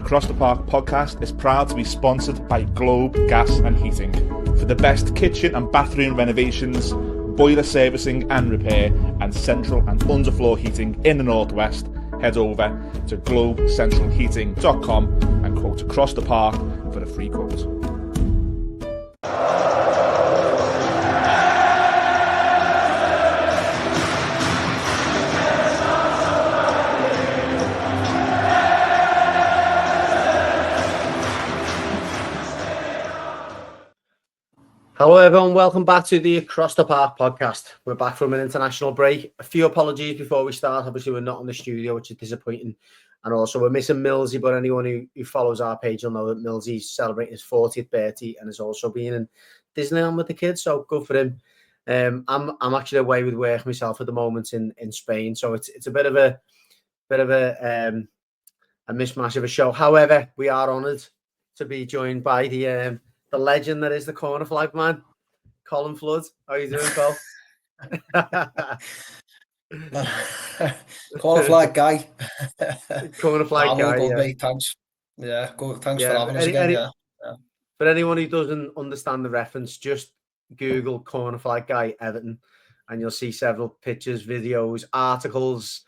Across the Park podcast is proud to be sponsored by Globe Gas and Heating. For the best kitchen and bathroom renovations, boiler servicing and repair, and central and underfloor heating in the Northwest, head over to globecentralheating.com and quote Across the Park for a free quote. Hello everyone, welcome back to the Across the Park podcast. We're back from an international break. A few apologies before we start. Obviously we're not in the studio, which is disappointing. And also we're missing Millsy, but anyone who follows our page will know that Millsy's celebrating his 40th birthday and has also been in Disneyland with the kids, so good for him. I'm actually away with work myself at the moment in Spain, so it's a bit of a mismatch of a show. However, we are honoured to be joined by the legend that is the corner flag man, Colin Flood. How are you doing, Col? Corner flag guy. Corner flag guy, good, yeah. mate, thanks. Yeah, good. Thanks for having us again. Yeah. For anyone who doesn't understand the reference, just Google corner flag guy Everton, and you'll see several pictures, videos, articles,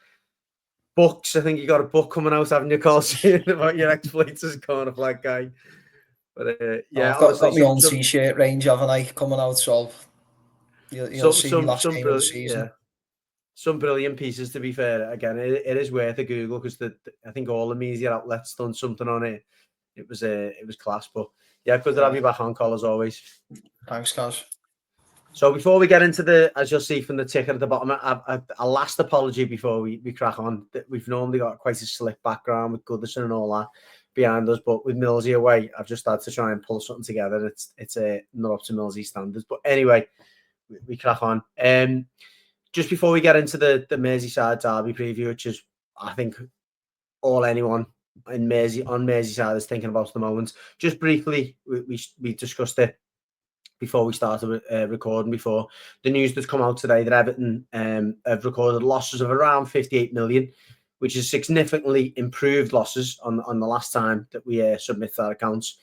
books. I think you got a book coming out, haven't you, Col, about your exploits as corner flag guy. But yeah, I've got my own t-shirt range, haven't I, coming out? So you'll see me last game of the season. Yeah. Some brilliant pieces, to be fair. Again, it is worth a Google because I think all the media outlets done something on it. It was class. But yeah, good to have you back on, Col, as always. Thanks, guys. So before we get into as you'll see from the ticker at the bottom, a last apology before we crack on. We've normally got quite a slick background with Goodison and all that behind us, but with Millsy away, I've just had to try and pull something together. It's not up to Millsy standards, but anyway, we crack on. Just before we get into the Merseyside Derby preview, which is I think all anyone on Merseyside is thinking about at the moment. Just briefly, we discussed it before we started recording. Before the news that's come out today that Everton have recorded losses of around 58 million. Which is significantly improved losses on the last time that we submit our accounts.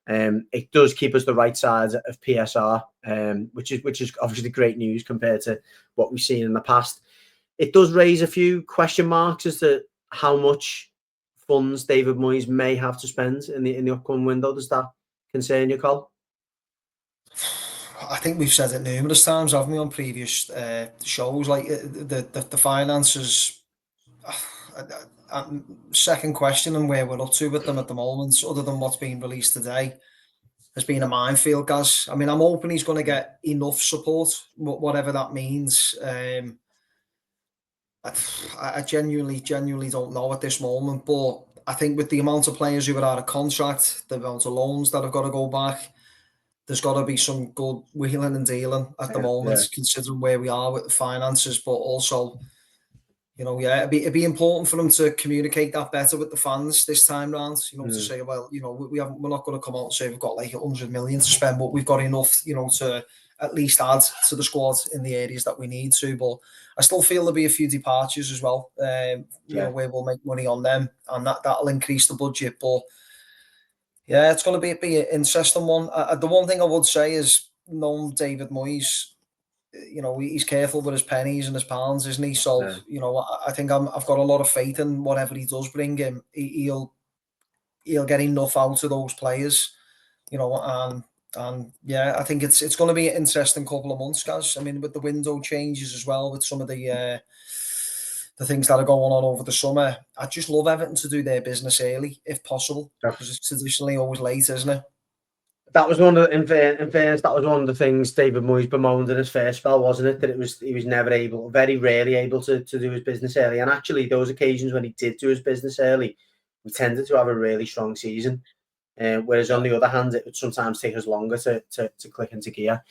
It does keep us the right side of PSR, which is obviously great news compared to what we've seen in the past. It does raise a few question marks as to how much funds David Moyes may have to spend in the upcoming window. Does that concern you, Col? I think we've said it numerous times, haven't we, on previous shows? Like the finances. Second question and where we're up to with them at the moment, other than what's been released today, has been a minefield, guys. I mean, I'm hoping he's going to get enough support, whatever that means. I genuinely don't know at this moment, but I think with the amount of players who are out of contract, the amount of loans that have got to go back, there's got to be some good wheeling and dealing at the moment, considering where we are with the finances, but also, it'd be important for them to communicate that better with the fans this time round. To say, well, we're not going to come out and say we've got like 100 million to spend, but we've got enough, to at least add to the squad in the areas that we need to. But I still feel there'll be a few departures as well, where we'll make money on them, and that'll increase the budget. But yeah, it's going to be an interesting one. The one thing I would say is, knowing David Moyes, he's careful with his pennies and his pounds, isn't he? So, I think I've got a lot of faith in whatever he does bring him. He'll get enough out of those players, and yeah, I think it's going to be an interesting couple of months, guys. I mean, with the window changes as well, with some of the things that are going on over the summer, I just love Everton to do their business early, if possible, because it's traditionally always late, isn't it? That was one of the, in fairness, that was one of the things David Moyes bemoaned in his first spell, wasn't it? That he was never very rarely able to do his business early. And actually, those occasions when he did do his business early, we tended to have a really strong season. Whereas on the other hand, it would sometimes take us longer to click into gear.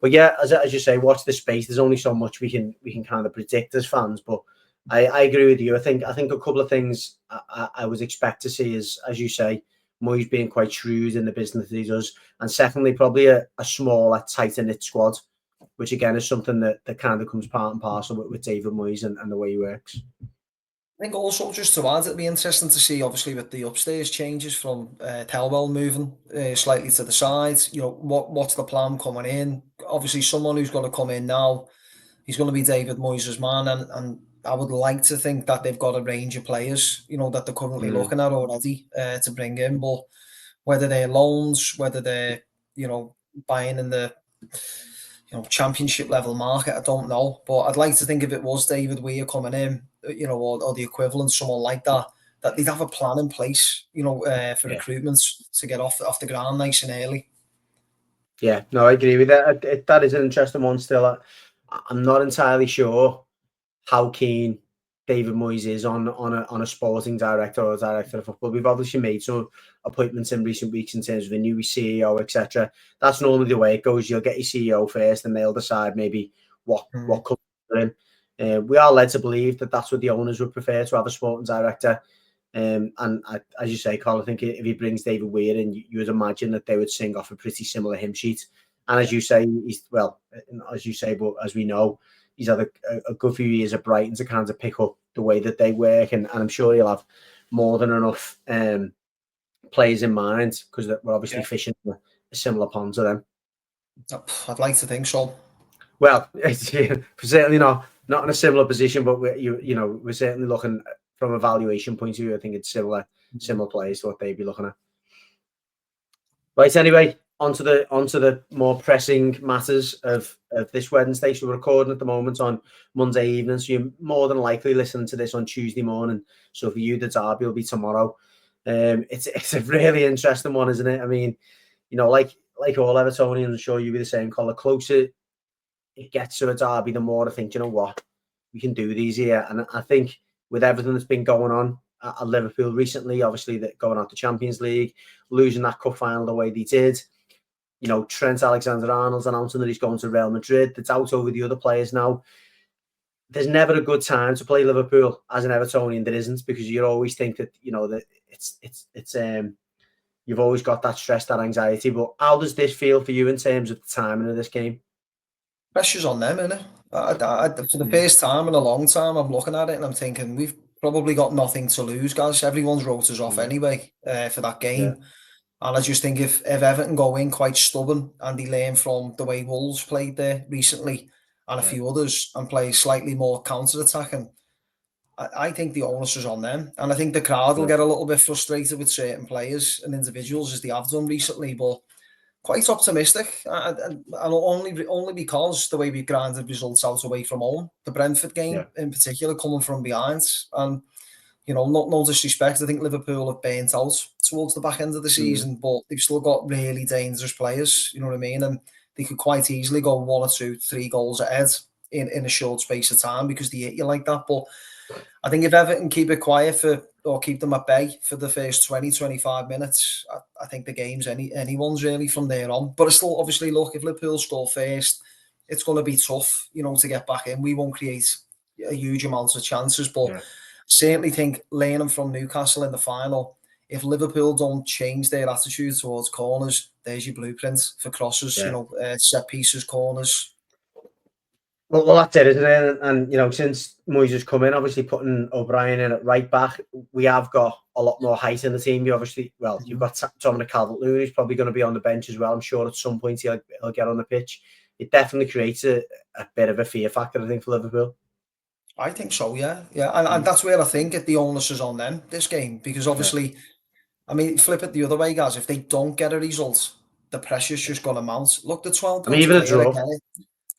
But yeah, as you say, watch the space. There's only so much we can kind of predict as fans. But I agree with you. I think a couple of things I would expect to see is, as you say, Moyes being quite shrewd in the business that he does, and secondly, probably a smaller, tighter knit squad, which again is something that kind of comes part and parcel with David Moyes and the way he works. I think also just to add, it'll be interesting to see, obviously, with the upstairs changes from Telwell moving slightly to the sides. What's the plan coming in? Obviously, someone who's going to come in now, he's going to be David Moyes' man, and I would like to think that they've got a range of players, that they're currently looking at already to bring in. But whether they're loans, whether they're buying in the championship level market, I don't know. But I'd like to think if it was David Weir coming in, or the equivalent, someone like that they'd have a plan in place, for recruitment to get off the ground nice and early. Yeah, no, I agree with that. That is an interesting one still. I'm not entirely sure how keen David Moyes is on a sporting director or director of football. We've obviously made some appointments in recent weeks in terms of a new CEO, etc. That's normally the way it goes. You'll get your CEO first, and they'll decide maybe what comes in. We are led to believe that that's what the owners would prefer, to have a sporting director. And as you say, Colin, I think if he brings David Weir in, you would imagine that they would sing off a pretty similar hymn sheet. And as you say, but as we know, he's had a good few years at Brighton to kind of pick up the way that they work, and I'm sure he'll have more than enough players in mind, because we're obviously fishing a similar pond to them. I'd like to think so. Well, it's certainly not in a similar position, but we're certainly looking from a valuation point of view. I think it's similar players to what they'd be looking at. Right. Anyway, onto the more pressing matters of this Wednesday. So we're recording at the moment on Monday evening, so you're more than likely listening to this on Tuesday morning. So for you, the derby will be tomorrow. It's a really interesting one, isn't it? I mean, like all Evertonians, I'm sure you'll be the same, Colin. The closer it gets to a derby, the more I think, you know what, we can do these here. And I think with everything that's been going on at Liverpool recently, obviously that going out to Champions League, losing that cup final the way they did, Trent Alexander-Arnold's announcing that he's going to Real Madrid. The doubt over the other players now. There's never a good time to play Liverpool as an Evertonian. There isn't, because you always think that that it's you've always got that stress, that anxiety. But how does this feel for you in terms of the timing of this game? Pressure's on them, isn't it? For the first time in a long time, I'm looking at it and I'm thinking we've probably got nothing to lose, guys. Everyone's wrote us off anyway for that game. Yeah. And I just think if Everton go in quite stubborn and they learn from the way Wolves played there recently and a few others and play slightly more counter-attacking, I think the onus is on them. And I think the crowd will get a little bit frustrated with certain players and individuals, as they have done recently, but quite optimistic, and only because the way we grinded results out away from home, the Brentford game in particular, coming from behind, and no disrespect, I think Liverpool have burnt out towards the back end of the season, but they've still got really dangerous players, you know what I mean, and they could quite easily go 1 or 2, 3 goals ahead in a short space of time because they hit you like that. But I think if Everton keep it quiet or keep them at bay for the first 20, 25 minutes, I think the game's anyone's really from there on. But it's still, obviously, look, if Liverpool score first, it's going to be tough, to get back in. We won't create a huge amount of chances, but certainly think learning from Newcastle in the final, if Liverpool don't change their attitude towards corners, there's your blueprint for crosses, set pieces, corners. Well, that's it, isn't it? And since Moyes has come in, obviously putting O'Brien in at right back, we have got a lot more height in the team. You've got Dominic Calvert-Lewin, who's probably going to be on the bench as well. I'm sure at some point he'll get on the pitch. It definitely creates a bit of a fear factor, I think, for Liverpool. I think so, yeah. And that's where I think the onus is on them this game, because obviously, I mean, flip it the other way, guys. If they don't get a result, the pressure's just going to mount. Look, the 12 points. Even a draw.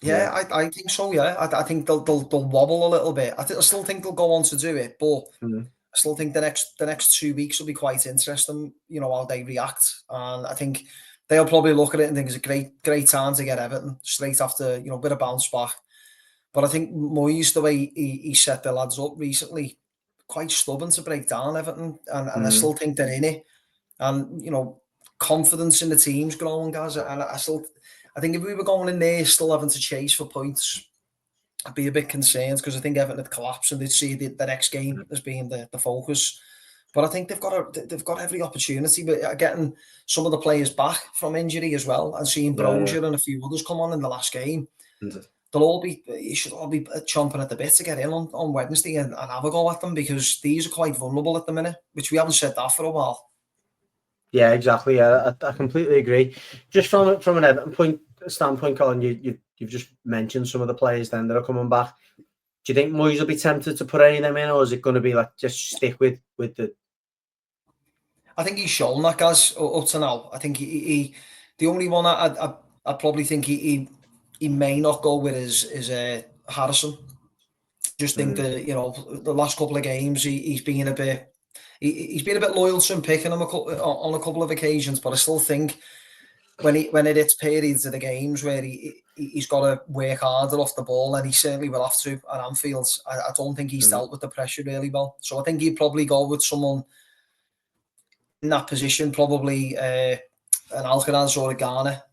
Yeah, I think so. Yeah, I think they'll wobble a little bit. I still think they'll go on to do it, but I still think the next 2 weeks will be quite interesting. How they react, and I think they'll probably look at it and think it's a great time to get Everton straight after a bit of bounce back. But I think Moyes, the way he set the lads up recently, quite stubborn to break down Everton, and I still think they're in it, and confidence in the team's growing, guys, and I think if we were going in there still having to chase for points, I'd be a bit concerned, because I think Everton would collapse and they'd see the next game as being the focus. But I think they've got every opportunity. But getting some of the players back from injury as well, and seeing Brozier and a few others come on in the last game, you should all be chomping at the bit to get in on Wednesday and have a go at them, because these are quite vulnerable at the minute, which we haven't said that for a while. Yeah, exactly. Yeah, I completely agree. Just from an Everton standpoint, Colin, you've just mentioned some of the players then that are coming back. Do you think Moyes will be tempted to put any of them in, or is it going to be like just stick with the? I think he's shown that, guys, up to now. I think he the only one I probably think he may not go with is Harrison. Just think that, you know, the last couple of games he's been a bit he's been a bit loyal to him, picking him on a couple of occasions, but I still think when it hits periods of the games where he's got to work harder off the ball, and he certainly will have to at Anfield. I don't think he's dealt with the pressure really well, so I think he'd probably go with someone in that position, probably an Alcaraz or a Ghana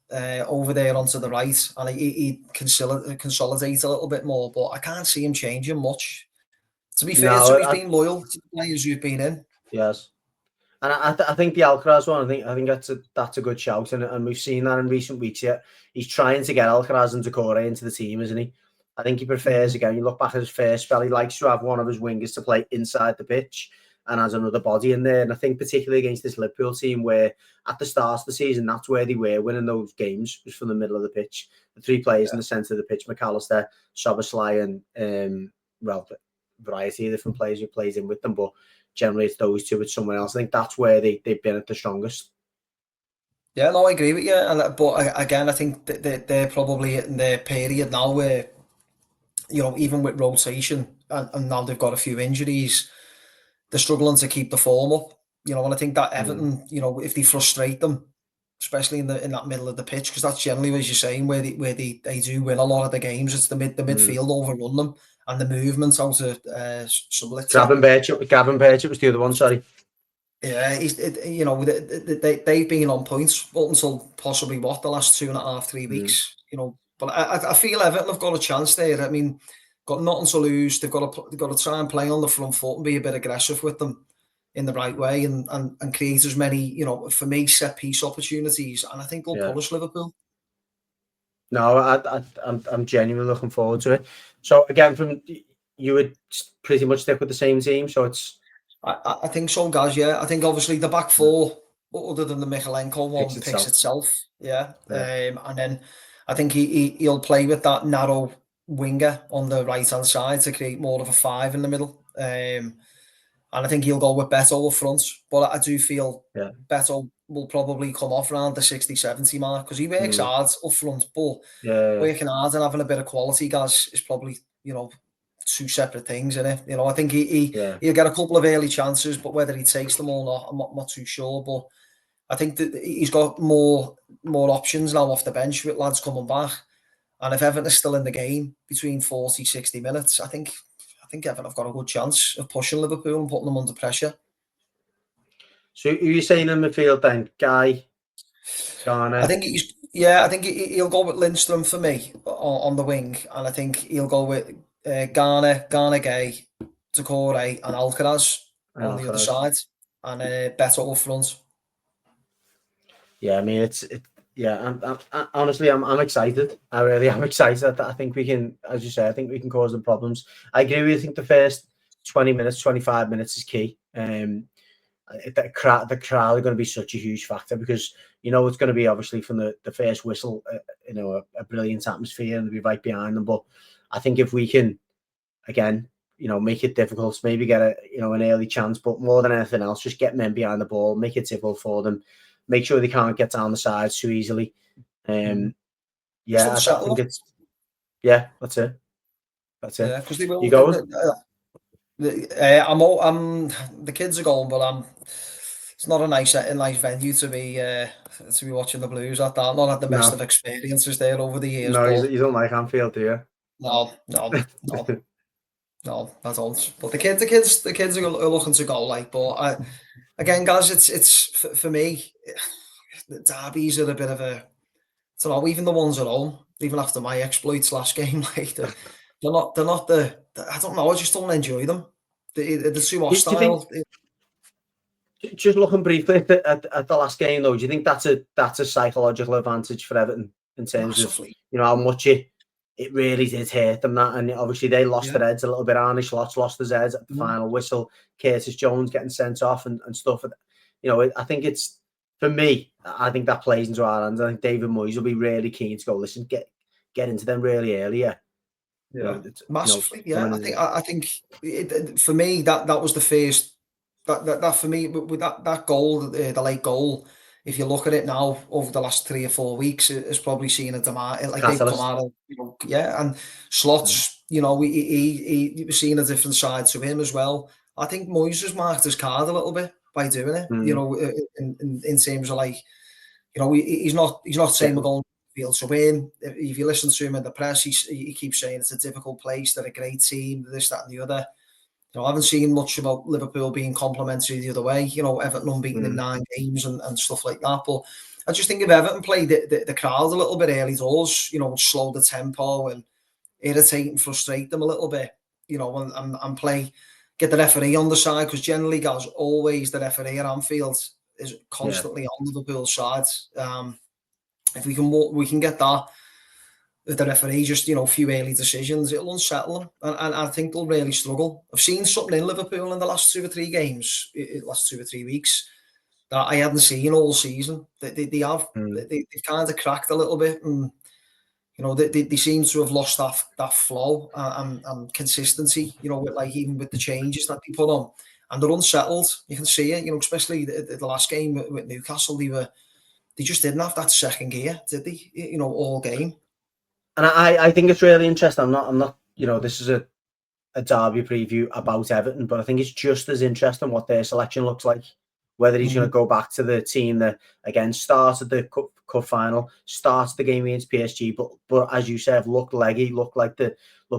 over there onto the right, and he consolidate a little bit more. But I can't see him changing much. To be fair to him, he's been loyal to the players who've been in. Yes, and I think the Alcaraz one, I think that's a good shout, and we've seen that in recent weeks. Yeah, he's trying to get Alcaraz and Decore into the team, isn't he? I think he prefers, again, you look back at his first spell, he likes to have one of his wingers to play inside the pitch and has another body in there. And I think particularly against this Liverpool team, where at the start of the season, that's where they were winning those games, was from the middle of the pitch. The three players in the centre of the pitch, McAllister, Szoboszlai, and variety of different players who plays in with them, but generally it's those two with someone else. I think that's where they've been at the strongest. Yeah, no, I agree with you. But again, I think that they're probably in their period now where, you know, even with rotation, and now they've got a few injuries, they're struggling to keep the form up. You know, and I think that Everton, you know, if they frustrate them, especially in that middle of the pitch, because that's generally, as you're saying, where they do win a lot of the games. It's the midfield overrun them, and the movement out of Sublitzer. Gavin Birchett was the other one. Sorry. Yeah, you know, they've been on points up until possibly the last 2.5-3 weeks. You know, but I feel Everton have got a chance there. I mean, got nothing to lose. They've got to try and play on the front foot and be a bit aggressive with them in the right way, and create as many, you know, for me, set piece opportunities. And I think they'll punish Liverpool. No, I'm genuinely looking forward to it. So again, you would pretty much stick with the same team. So it's. I think so, guys. Yeah, I think obviously the back four, other than the Michalenko one, picks itself. Yeah. And then I think he'll play with that narrow winger on the right hand side to create more of a 5 in the middle. And I think he'll go with Beto up front. But I do feel Beto will probably come off around the 60-70 mark, because he works hard up front. But working hard and having a bit of quality, guys, is probably, you know, two separate things, innit? You know, I think he'll get a couple of early chances, but whether he takes them or not, I'm not too sure. But I think that he's got more options now off the bench with lads coming back. And if Everton is still in the game between 40-60 minutes, I think Everton have got a good chance of pushing Liverpool and putting them under pressure. So who are you saying in midfield then? Guy, Garner? I think he'll go with Lindstrom for me on the wing, and I think he'll go with Garner, Gay, Decore, and Alcaraz on the other side, and Beto up front. Yeah, I mean I'm honestly I'm excited. I really am excited. I think we can, as you say, I think we can cause them problems. I agree with you. I think the first 20 minutes, 25 minutes is key. The crowd are going to be such a huge factor, because you know it's going to be obviously from the first whistle, you know, a brilliant atmosphere, and they'll be right behind them. But I think if we can, again, you know, make it difficult, maybe get an early chance, but more than anything else, just get men behind the ball, make it difficult for them, make sure they can't get down the sides too easily. I think that's it. That's it. Yeah, because they will. You going? The kids are going, but it's not a nice venue to be watching the Blues at that. Not had the best of experiences there over the years. No, you don't like Anfield, do you? No, I don't. But the kids are looking to go. Like, but again, guys, it's for me. The derbies are a bit of a. So now, even the ones at home, even after my exploits last game, like they're not the. I don't know. I just don't enjoy them. They're too hostile. Just looking briefly at the last game, though, do you think that's a psychological advantage for Everton in terms of, you know, how much it it really did hurt them, that. And obviously they lost their heads a little bit. Arnie Slot's lost his head at the final whistle. Curtis Jones getting sent off and stuff. I think it's, for me, I think that plays into our hands. I think David Moyes will be really keen to go, listen, get into them really early. Massively. I think for me that was the first that for me with that goal, the late goal. If you look at it now over the last 3 or 4 weeks, it's probably seen a demand. Like they've come out of, and Slots, he was seeing a different side to him as well. I think Moyes has marked his card a little bit by doing it. In terms of he's not saying we're going field to win. If you listen to him in the press, he keeps saying it's a difficult place, they're a great team, this, that, and the other. I haven't seen much about Liverpool being complimentary the other way. Everton unbeaten in 9 games and stuff like that. But I just think if Everton played the crowd a little bit early doors, slow the tempo and irritate and frustrate them a little bit, and play, get the referee on the side, because generally, guys, always the referee at Anfield is constantly on Liverpool's side. If we can get that, the referee just, a few early decisions, it'll unsettle them. And I think they'll really struggle. I've seen something in Liverpool in the last 2 or 3 games, last 2 or 3 weeks, that I hadn't seen all season. They've kind of cracked a little bit, and they seem to have lost that flow and consistency, even with the changes that they put on. And they're unsettled. You can see it, especially the last game with Newcastle, they just didn't have that second gear, did they? All game. And I think it's really interesting. I'm not. This is a derby preview about Everton, but I think it's just as interesting what their selection looks like. Whether he's going to go back to the team that again started the cup final, started the game against PSG, but as you said, looked leggy, looked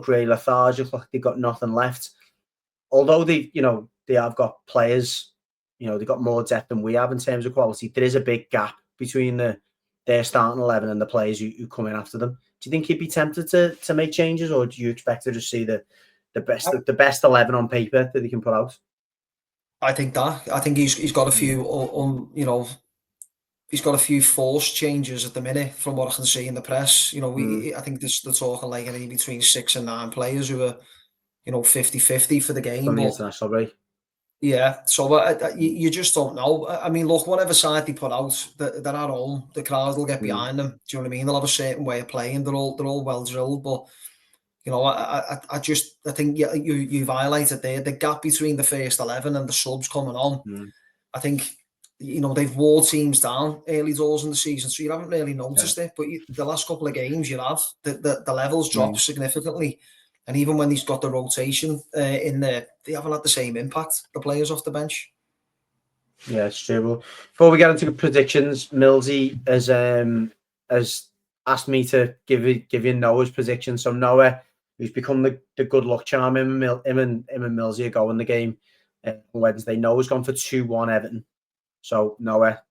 really lethargic, like they got nothing left. Although they have got players, they've got more depth than we have in terms of quality. There is a big gap between their starting 11 and the players who come in after them. Do you think he'd be tempted to make changes, or do you expect to just see the best 11 on paper that he can put out? I think he's got a few he's got a few forced changes at the minute from what I can see in the press. I think they're talking like between 6 and 9 players who are 50-50 for the game. From the international break. Yeah, so you just don't know. I mean, look, whatever side they put out, they're at home. The crowd will get behind them. Do you know what I mean? They'll have a certain way of playing. They're all well drilled, but I think you've highlighted there the gap between the first 11 and the subs coming on. I think they've wore teams down early doors in the season, so you haven't really noticed it. But the last couple of games you have, the levels drop significantly. And even when he's got the rotation in there, they haven't had the same impact, the players off the bench. Yeah, it's true. Well, before we get into the predictions, Millsy has asked me to give you Noah's prediction. So Noah, who's become the good luck charm, him and Millsy are going the game on Wednesday. Noah's gone for 2-1 Everton. So Noah,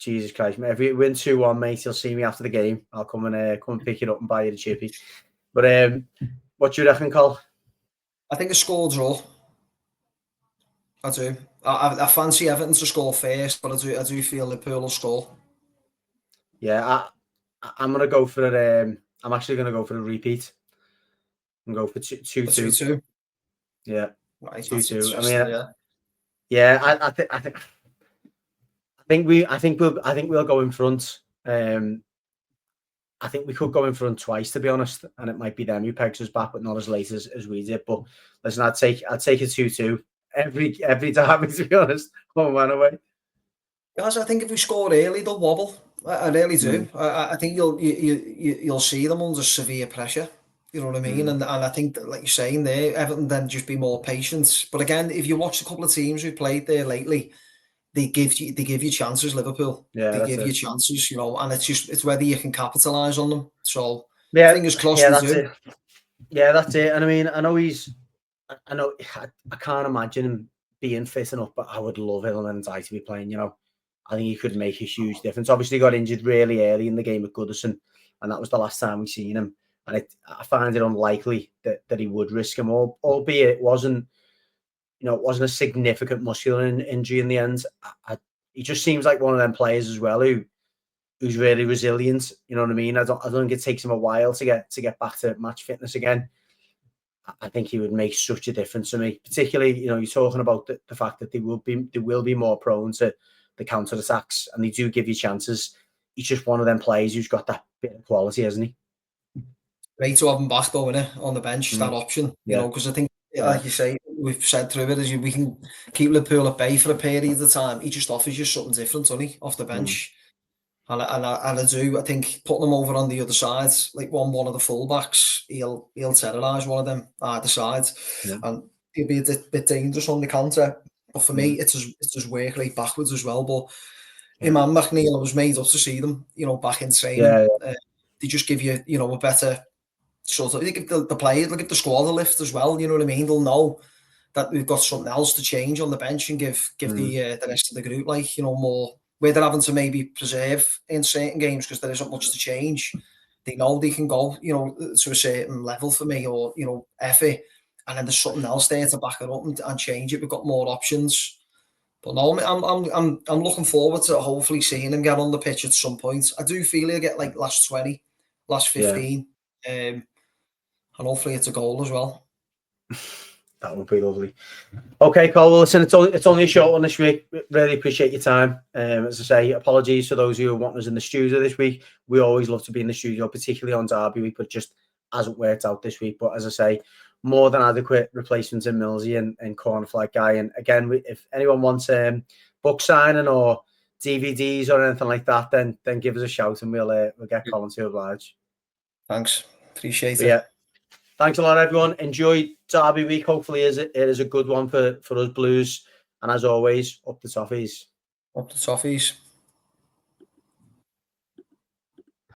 Jesus Christ, mate, if we win 2-1, mate, you'll see me after the game. I'll come and pick it up and buy you the chippy. But what do you reckon, Col? I think a score draw. I do. I fancy Everton to score first, but I do feel Liverpool will score. Yeah, I'm gonna go for it. I'm actually gonna go for a repeat. I'm going to go for 2-2. 2-2. Yeah, right, 2-2. I think we'll go in front. I think we could go in front twice, to be honest, and it might be them who pegs us back, but not as late as we did. But listen, I'd take a 2-2 every derby, to be honest. Home and away. Guys, I think if we score early, they'll wobble. I really do. I think you'll see them under severe pressure. You know what I mean? And I think that, like you're saying there, Everton then just be more patient. But again, if you watch a couple of teams who played there lately, they give you chances, Liverpool. Yeah, they give you chances, and it's whether you can capitalise on them. So fingers crossed. Yeah, that's it. Yeah, that's it. And I mean, I can't imagine him being fit enough, but I would love him and Dye to be playing. I think he could make a huge difference. Obviously, he got injured really early in the game with Goodison, and that was the last time we seen him. And I find it unlikely that he would risk him, albeit it wasn't a significant muscular injury in the end. He just seems like one of them players as well who who's really resilient. You know what I mean? I don't think it takes him a while to get back to match fitness again. I think he would make such a difference to me. Particularly, you know, you're talking about the fact that they will be more prone to the counter attacks, and they do give you chances. He's just one of them players who's got that bit of quality, hasn't he? Great to have him back though, innit? On the bench, that option, you know, because I think, like you say, we've said through it, we can keep Liverpool at bay for a period of time. He just offers you something different, doesn't he, off the bench? And I do. I think putting him over on the other side, like one of the fullbacks, he'll terrorise one of them either side, and he'll be a bit dangerous on the counter. But for me, it's his work rate backwards as well. But him and McNeil, I was made up to see them, you know, back in training. They just give you, you know, a better sort of. They give the players, look at the squad a lift as well. You know what I mean? They'll know that we've got something else to change on the bench and give the rest of the group, like, you know, more. Where they're having to maybe preserve in certain games because there isn't much to change. They know they can go, you know, to a certain level for me, or, you know, effort, and then there's something else there to back it up and change it. We've got more options. But no, I'm looking forward to hopefully seeing him get on the pitch at some point. I do feel he'll get like last 20, last 15, and hopefully it's a goal as well. That would be lovely. Okay, Cole, well, listen, it's only a short one this week. Really appreciate your time. As I say, apologies to those who want us in the studio this week. We always love to be in the studio, particularly on Derby week, but just hasn't worked out this week. But as I say, more than adequate replacements in Millsy and Corner Flag Guy. And again, if anyone wants book signing or DVDs or anything like that, then give us a shout and we'll get Colin to oblige. Thanks. Appreciate it. Yeah. Thanks a lot, everyone. Enjoy Derby week. Hopefully, it is a good one for us Blues. And as always, up the toffees. Up the toffees.